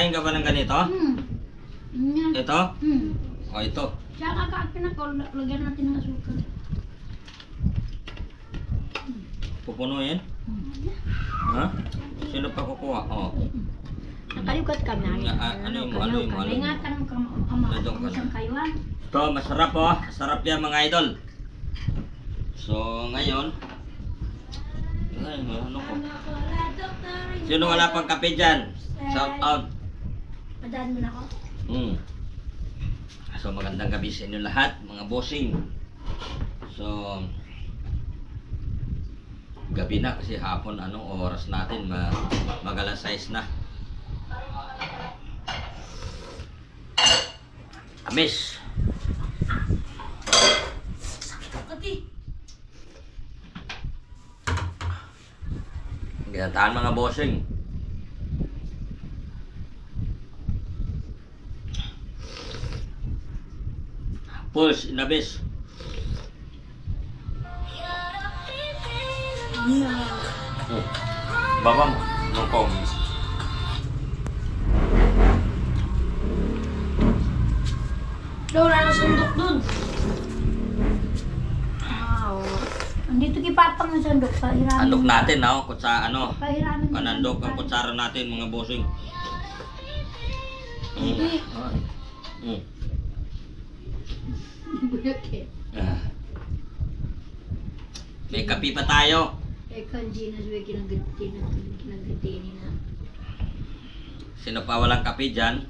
Kakain ka ba ng ganito? Ito? O, ito. Siya kakain ako, lagyan natin ng asukal. Pupunuin? Ha? Sino pa kukuha? O. Nakalikat ka na. Ano yung mo? Ingatan mo ka, ama. Isang kayo ha. Ito, masarap oh. Masarap yan mga idol. So, ngayon. Ay, ano ko? Sino wala pang kape dyan? Shout out. Padaan mo na ako. So, magandang gabi sa inyo lahat, mga bossing. So, gabi na kasi hapon, anong oras natin? Mag-alas 6 na. Amis. Ginataan mga bossing. Pulse, inabis. Baba mo. Nungkong. Wala na sundok dun. Wow. Andito kipapang ng sundok. Pahiramin. Andok natin, no? Kutsa, ano? Pahiramin. Panandok ang kutsara natin, mga bossing. Hindi. May kapi pa tayo. Kanji na suwe kinagtini na. Sino pa walang kape dyan?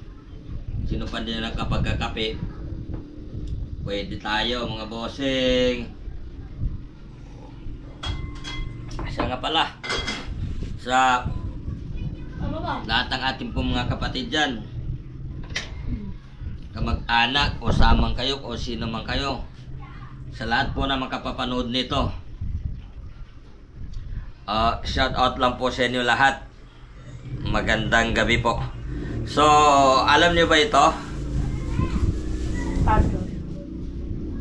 Sino pa din nakapagkakape? Pwede tayo mga bossing. Siya nga pala. Sa lahat ng ating pong mga kapatid dyan, kamag-anak o samang kayo o sino man kayo, sa lahat po na makapapanood nito, shout out lang po sa inyo lahat. Magandang gabi po. So, alam niyo ba ito?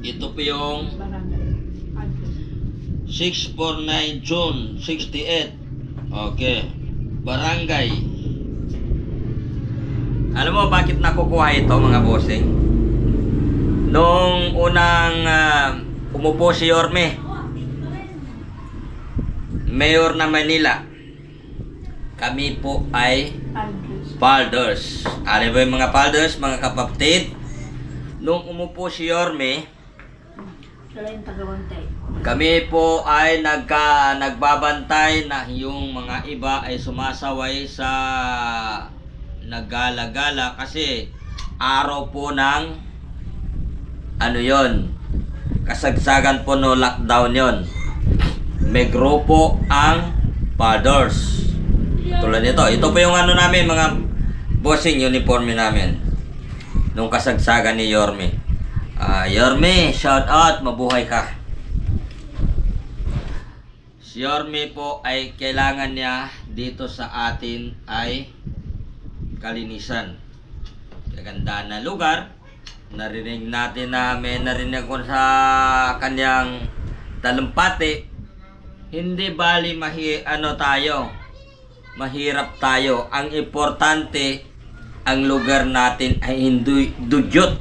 Ito po yung 649 June 68. Okay. Barangay. Alam mo bakit nakukuha ito mga bossing? Nung unang umupo si Yorme, Mayor ng Manila, kami po ay Palders. Alam mo yung mga Palders, mga kapatid? Nung umupo si Yorme, kami po ay nagbabantay na yung mga iba ay sumasaway sa naggala-gala kasi araw po ng ano yon, kasagsagan po no lockdown yon. May grupo ang Palders. Tulad nito. Ito po yung ano namin, mga bossing, uniforme namin. Nung kasagsagan ni Yorme. Yorme, shout out, mabuhay ka. Si Yorme po ay kailangan niya dito sa atin ay kalinisan. Kagandaan na lugar. Narinig natin na may narinig ko sa kanyang talumpati. Hindi bali mahirap tayo. Ang importante, ang lugar natin ay hindi dugyot.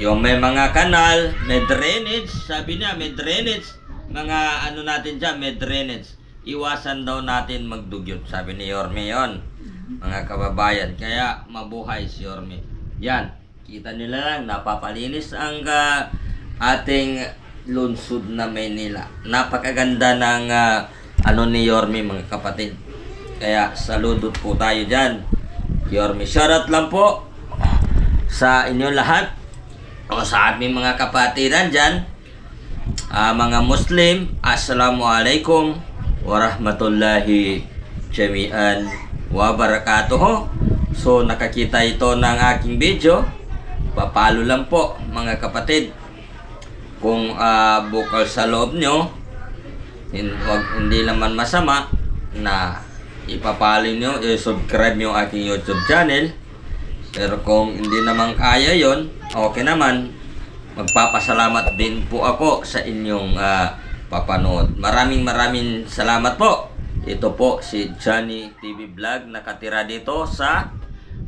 Yung may mga kanal, may drainage, sabi niya may drainage, mga ano natin dyan, may drainage. Iwasan daw natin magdugyot, sabi ni Yorme yon, mga kababayan. Kaya mabuhay si Yorme. Yan, kita nila lang, napapalinis ang ating lungsod na Maynila. Napakaganda ng ano ni Yorme mga kapatid. Kaya saludot po tayo dyan. Yorme, shoutout lang po sa inyo lahat o sa aming mga kapatiran dyan. Mga Muslim, Assalamualaikum warahmatullahi jami'an wa barakatuh. So nakakita ito ng aking video, papalo lang po mga kapatid. Kung bukal sa loob nyo, hindi naman masama na ipapalo nyo, i-subscribe nyo aking YouTube channel. Pero kung hindi naman kaya yon, okay naman. Magpapasalamat din po ako sa inyong papanood. Maraming salamat po. Ito po si Johnny TV Vlog, nakatira dito sa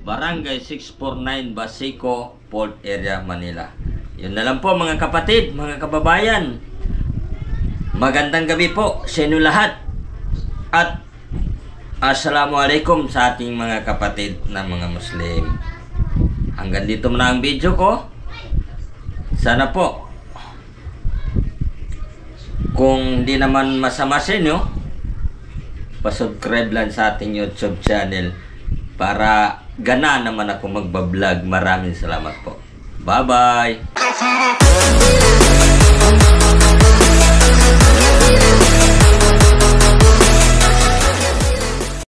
Barangay 649 Basico, Port Area, Manila. Yun na lang po mga kapatid, mga kababayan. Magandang gabi po sa inyo lahat. At Assalamualaikum sa ating mga kapatid na mga Muslim. Hanggang dito muna ang video ko. Sana po, kung di naman masama sa inyo, pasubscribe lang sa ating YouTube channel para gana naman ako magbablog. Maraming salamat po. Bye-bye!